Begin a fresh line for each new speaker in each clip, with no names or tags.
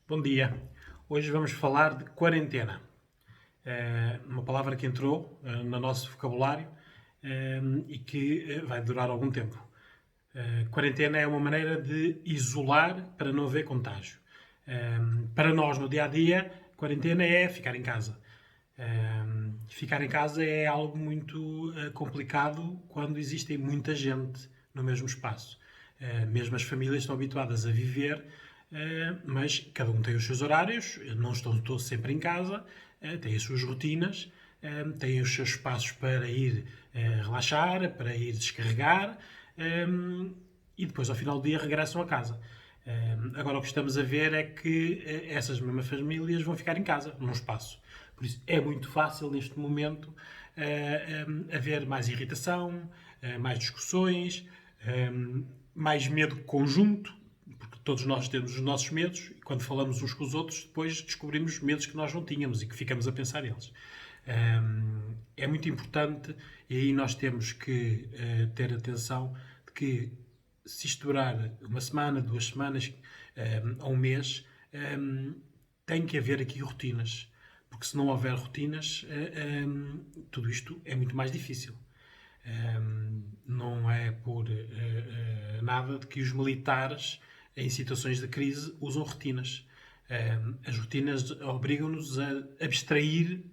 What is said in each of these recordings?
Bom dia. Hoje vamos falar de quarentena. Uma palavra que entrou no nosso vocabulário e que vai durar algum tempo. Quarentena é uma maneira de isolar para não haver contágio. Para nós, no dia a dia, quarentena é ficar em casa. Ficar em casa é algo muito complicado quando existem muita gente no mesmo espaço. Mesmo as famílias estão habituadas a viver, mas cada um tem os seus horários, não estão todos sempre em casa, têm as suas rotinas, têm os seus espaços para ir relaxar, para ir descarregar, e depois ao final do dia regressam a casa. Agora o que estamos a ver é que essas mesmas famílias vão ficar em casa, num espaço. Por isso é muito fácil neste momento haver mais irritação, mais discussões, mais medo conjunto, porque todos nós temos os nossos medos e quando falamos uns com os outros depois descobrimos medos que nós não tínhamos e que ficamos a pensar neles. É muito importante e aí nós temos que ter atenção de que se isto durar uma semana, 2 semanas ou um mês, tem que haver aqui rotinas. Porque se não houver rotinas, tudo isto é muito mais difícil. Não é por nada de que os militares, em situações de crise, usam rotinas. As rotinas obrigam-nos a abstrair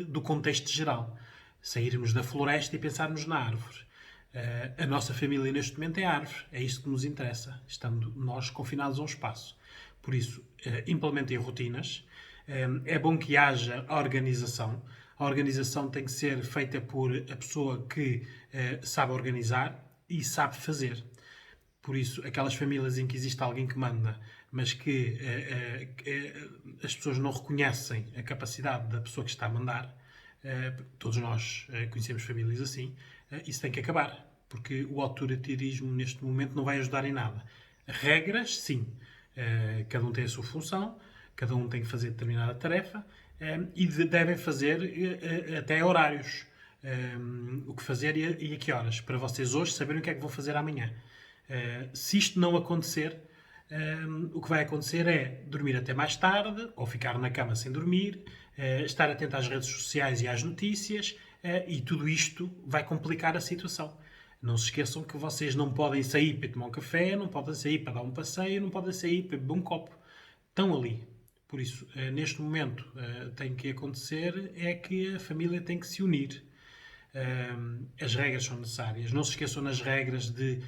do contexto geral. Sairmos da floresta e pensarmos na árvore. A nossa família neste momento é a árvore, é isso que nos interessa, estando nós confinados a um espaço. Por isso, implementem rotinas. É bom que haja organização. A organização tem que ser feita por a pessoa que sabe organizar e sabe fazer. Por isso, aquelas famílias em que existe alguém que manda, mas que as pessoas não reconhecem a capacidade da pessoa que está a mandar, todos nós conhecemos famílias assim, isso tem que acabar. Porque o autoritarismo neste momento não vai ajudar em nada. Regras, sim. Cada um tem a sua função, cada um tem que fazer determinada tarefa e devem fazer até horários. O que fazer e a que horas. Para vocês hoje saberem o que é que vão fazer amanhã. Se isto não acontecer, o que vai acontecer é dormir até mais tarde, ou ficar na cama sem dormir, estar atento às redes sociais e às notícias, e tudo isto vai complicar a situação. Não se esqueçam que vocês não podem sair para tomar um café, não podem sair para dar um passeio, não podem sair para beber um copo. Estão ali. Por isso, neste momento, tem que acontecer é que a família tem que se unir. As regras são necessárias. Não se esqueçam nas regras de,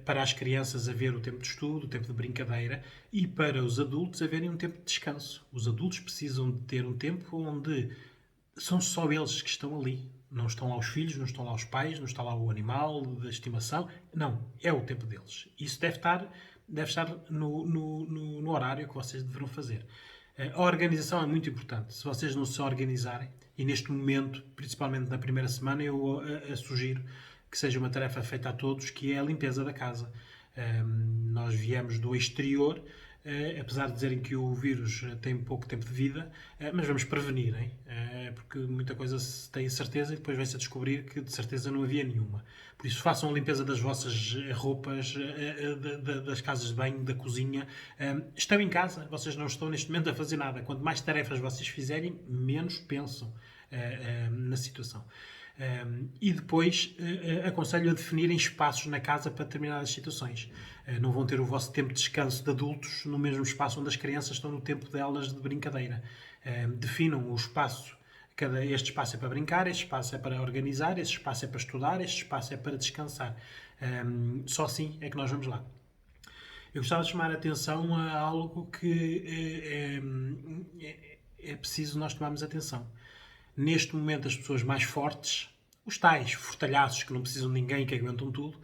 para as crianças haver o tempo de estudo, o tempo de brincadeira e para os adultos haverem um tempo de descanso. Os adultos precisam de ter um tempo onde são só eles que estão ali. Não estão lá os filhos, não estão lá os pais, não está lá o animal da estimação. Não, é o tempo deles. Isso deve estar no horário que vocês deverão fazer. A organização é muito importante. Se vocês não se organizarem, e neste momento, principalmente na primeira semana, eu sugiro que seja uma tarefa feita a todos, que é a limpeza da casa. Nós viemos do exterior, apesar de dizerem que o vírus tem pouco tempo de vida, mas vamos prevenir, hein? Porque muita coisa se tem certeza e depois vai-se a descobrir que de certeza não havia nenhuma. Por isso façam a limpeza das vossas roupas, das casas de banho, da cozinha. Estão em casa, vocês não estão neste momento a fazer nada. Quanto mais tarefas vocês fizerem, menos pensam na situação. E depois aconselho a definirem espaços na casa para determinadas situações. Não vão ter o vosso tempo de descanso de adultos no mesmo espaço onde as crianças estão no tempo delas de brincadeira. Definam o espaço. Este espaço é para brincar, este espaço é para organizar, este espaço é para estudar, este espaço é para descansar. Só assim é que nós vamos lá. Eu gostava de chamar a atenção a algo que é preciso nós tomarmos atenção. Neste momento, as pessoas mais fortes, os tais fortalhaços que não precisam de ninguém, que aguentam tudo,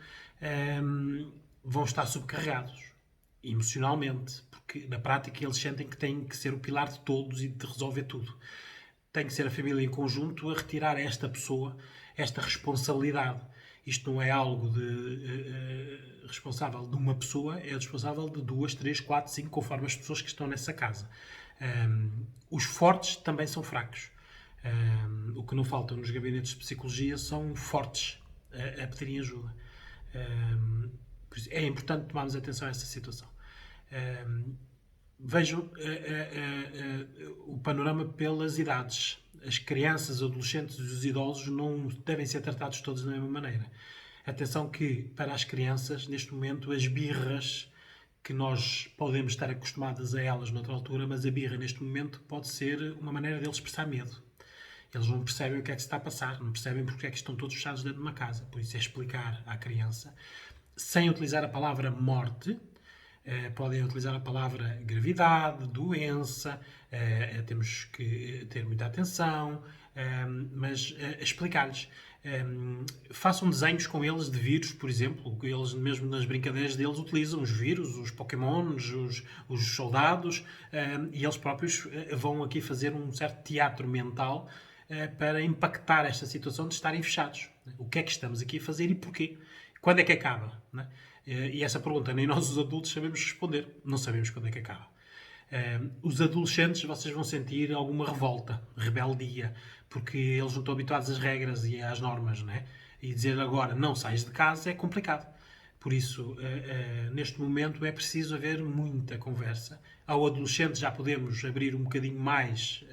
vão estar subcarregados emocionalmente, porque na prática eles sentem que têm que ser o pilar de todos e de resolver tudo. Tem que ser a família em conjunto a retirar a esta pessoa esta responsabilidade. Isto não é algo responsável de uma pessoa, é responsável de 2, 3, 4, 5, conforme as pessoas que estão nessa casa. Os fortes também são fracos. O que não falta nos gabinetes de psicologia são fortes a pedirem ajuda. Por isso é importante tomarmos atenção a essa situação. vejam o panorama pelas idades. As crianças, adolescentes e os idosos não devem ser tratados todos da mesma maneira. Atenção que, para as crianças, neste momento, as birras que nós podemos estar acostumados a elas noutra altura, mas a birra, neste momento, pode ser uma maneira deles expressar medo. Eles não percebem o que é que se está a passar, não percebem porque é que estão todos fechados dentro de uma casa. Por isso é explicar à criança, sem utilizar a palavra morte, podem utilizar a palavra gravidade, doença, temos que ter muita atenção, mas explicar-lhes. Façam desenhos com eles de vírus, por exemplo. Eles mesmo nas brincadeiras deles utilizam os vírus, os pokémons, os soldados, e eles próprios vão aqui fazer um certo teatro mental para impactar esta situação de estarem fechados. O que é que estamos aqui a fazer e porquê? Quando é que acaba? Não é? E essa pergunta nem nós os adultos sabemos responder. Não sabemos quando é que acaba. Os adolescentes, vocês vão sentir alguma revolta, rebeldia, porque eles não estão habituados às regras e às normas, não é? E dizer agora não sais de casa é complicado. Por isso, neste momento é preciso haver muita conversa. Ao adolescente já podemos abrir um bocadinho mais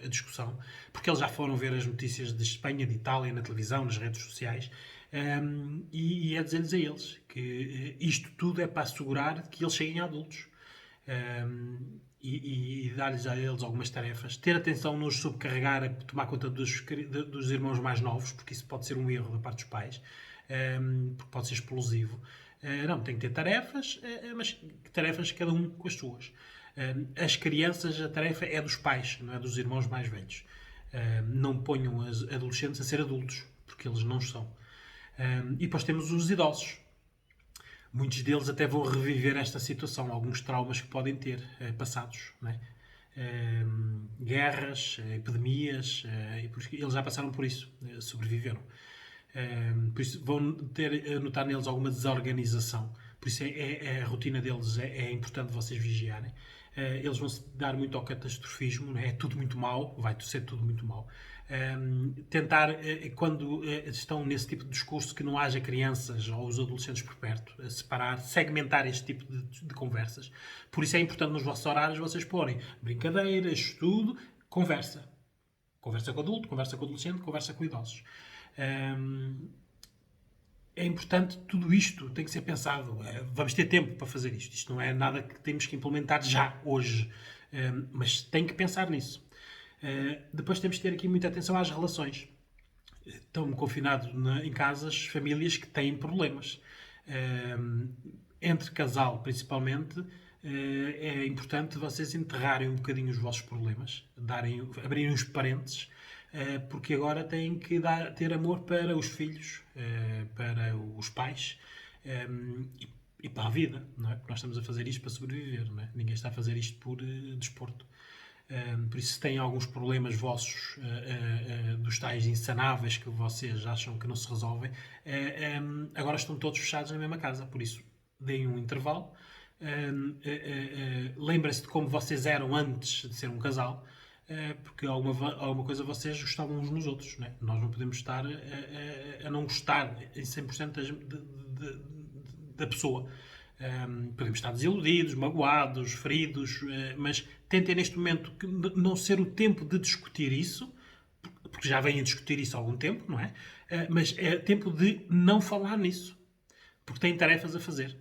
a discussão, porque eles já foram ver as notícias de Espanha, de Itália, na televisão, nas redes sociais, e é dizer-lhes a eles que isto tudo é para assegurar que eles cheguem a adultos. E dar-lhes a eles algumas tarefas. Ter atenção, não os sobrecarregar a tomar conta dos irmãos mais novos, porque isso pode ser um erro da parte dos pais, porque pode ser explosivo. Não, tem que ter tarefas, mas tarefas cada um com as suas. As crianças, a tarefa é dos pais, não é dos irmãos mais velhos. Não ponham os adolescentes a ser adultos, porque eles não são. E depois temos os idosos. Muitos deles até vão reviver esta situação, alguns traumas que podem ter passados, não é? Guerras, epidemias, eles já passaram por isso, sobreviveram. Por isso vão ter a notar neles alguma desorganização. Por isso a rotina deles é importante vocês vigiarem. Eles vão se dar muito ao catastrofismo, não é? É tudo muito mau, vai ser tudo muito mau. Tentar, quando estão nesse tipo de discurso, que não haja crianças ou os adolescentes por perto, separar, segmentar este tipo de conversas. Por isso é importante nos vossos horários vocês porem brincadeiras, estudo, conversa. Conversa com o adulto, conversa com o adolescente, conversa com idosos. É importante, tudo isto tem que ser pensado. Vamos ter tempo para fazer isto. Isto não é nada que temos que implementar já, hoje. Mas tem que pensar nisso. Depois temos que ter aqui muita atenção às relações. Estão confinados em casas, famílias que têm problemas. Entre casal, principalmente, é importante vocês enterrarem um bocadinho os vossos problemas, abrirem os parênteses, porque agora têm que ter amor para os filhos, para os pais e para a vida, não é? Porque nós estamos a fazer isto para sobreviver, não é? Ninguém está a fazer isto por desporto. Por isso, se têm alguns problemas vossos, dos tais insanáveis que vocês acham que não se resolvem, agora estão todos fechados na mesma casa. Por isso, deem um intervalo. Lembrem-se de como vocês eram antes de ser um casal, porque alguma coisa vocês gostavam uns nos outros, não é? Nós não podemos estar a não gostar em 100% da pessoa. Podemos estar desiludidos, magoados, feridos, mas tentem neste momento não ser o tempo de discutir isso, porque já vêm a discutir isso há algum tempo, não é? Mas é tempo de não falar nisso, porque têm tarefas a fazer.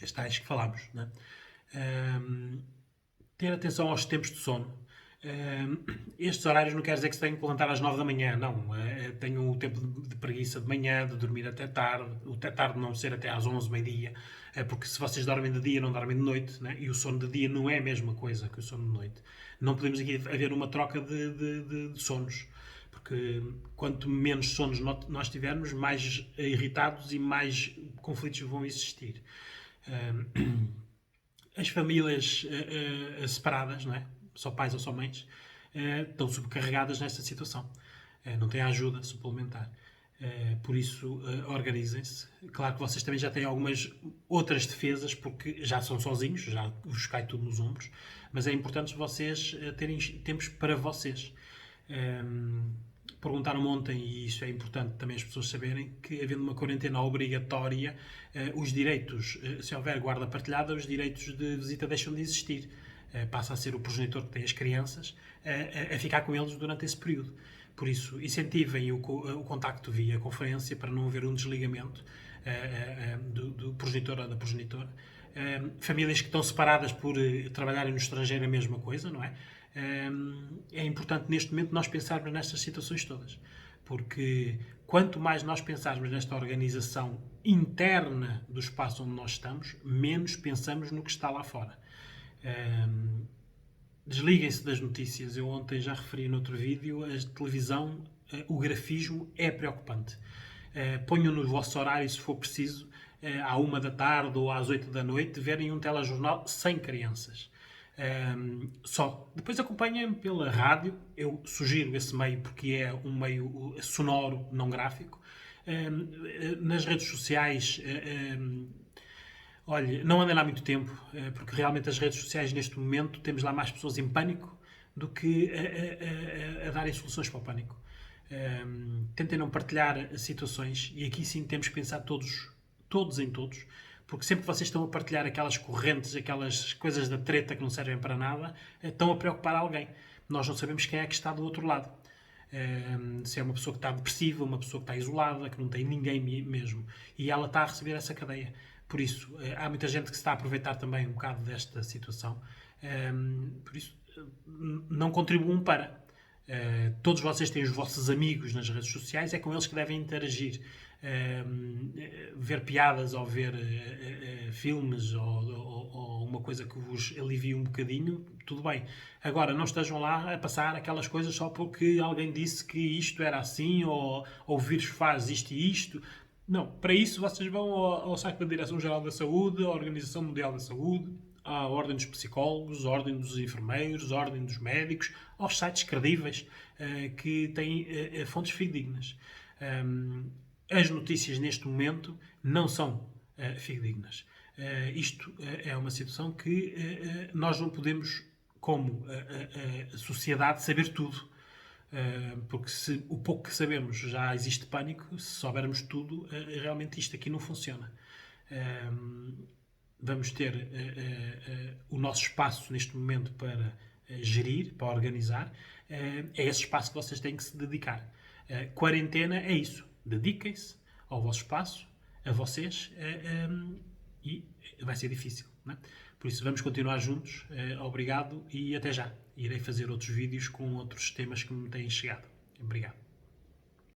As tais que falámos, não é? Ter atenção aos tempos de sono. Estes horários não quer dizer que se tenham que levantar às 9 da manhã, não. Tenham o tempo de preguiça de manhã, de dormir até tarde, o até tarde não ser até às 11, meio-dia, porque se vocês dormem de dia, não dormem de noite, né? E o sono de dia não é a mesma coisa que o sono de noite. Não podemos aqui haver uma troca de sonos, porque quanto menos sonos nós tivermos, mais irritados e mais conflitos vão existir. As famílias separadas, não é? Só pais ou só mães, estão subcarregadas nesta situação. Não têm ajuda suplementar. Por isso, organizem-se. Claro que vocês também já têm algumas outras defesas, porque já são sozinhos, já vos cai tudo nos ombros, mas é importante vocês terem tempos para vocês. Perguntaram-me ontem, e isso é importante também as pessoas saberem, que havendo uma quarentena obrigatória, os direitos, se houver guarda partilhada, os direitos de visita deixam de existir. Passa a ser o progenitor que tem as crianças a ficar com eles durante esse período. Por isso, incentivem o contacto via conferência para não haver um desligamento do progenitor ou da progenitora. Famílias que estão separadas por trabalharem no estrangeiro, a mesma coisa, não é? É importante neste momento nós pensarmos nestas situações todas, porque quanto mais nós pensarmos nesta organização interna do espaço onde nós estamos, menos pensamos no que está lá fora. Desliguem-se das notícias. Eu ontem já referi noutro vídeo, a televisão, o grafismo é preocupante. Ponham no vosso horário, se for preciso, à 1 da tarde ou às 8 da noite, verem um telejornal sem crianças. Só. Depois acompanhem pela rádio. Eu sugiro esse meio porque é um meio sonoro, não gráfico. Nas redes sociais, olha, não andem lá muito tempo, porque realmente as redes sociais neste momento temos lá mais pessoas em pânico do que a darem soluções para o pânico. Tentem não partilhar situações, e aqui sim temos que pensar todos em todos, porque sempre que vocês estão a partilhar aquelas correntes, aquelas coisas da treta que não servem para nada, estão a preocupar alguém. Nós não sabemos quem é que está do outro lado. Se é uma pessoa que está depressiva, uma pessoa que está isolada, que não tem ninguém mesmo, e ela está a receber essa cadeia. Por isso, há muita gente que se está a aproveitar também um bocado desta situação. Por isso, não contribuam para. Todos vocês têm os vossos amigos nas redes sociais, é com eles que devem interagir. Ver piadas ou ver filmes ou uma coisa que vos alivie um bocadinho, tudo bem. Agora, não estejam lá a passar aquelas coisas só porque alguém disse que isto era assim, ou o vírus faz isto e isto. Não, para isso vocês vão ao site da Direção-Geral da Saúde, à Organização Mundial da Saúde, à Ordem dos Psicólogos, à Ordem dos Enfermeiros, à Ordem dos Médicos, aos sites credíveis que têm fontes fidedignas. As notícias neste momento não são fidedignas. Isto é uma situação que nós não podemos, como sociedade, saber tudo. Porque se o pouco que sabemos já existe pânico, se soubermos tudo, realmente isto aqui não funciona. Vamos ter o nosso espaço neste momento para gerir, para organizar. É esse espaço que vocês têm que se dedicar. Quarentena é isso. Dediquem-se ao vosso espaço, a vocês, e vai ser difícil, não é? Por isso, vamos continuar juntos. Obrigado e até já. Irei fazer outros vídeos com outros temas que me têm chegado. Obrigado.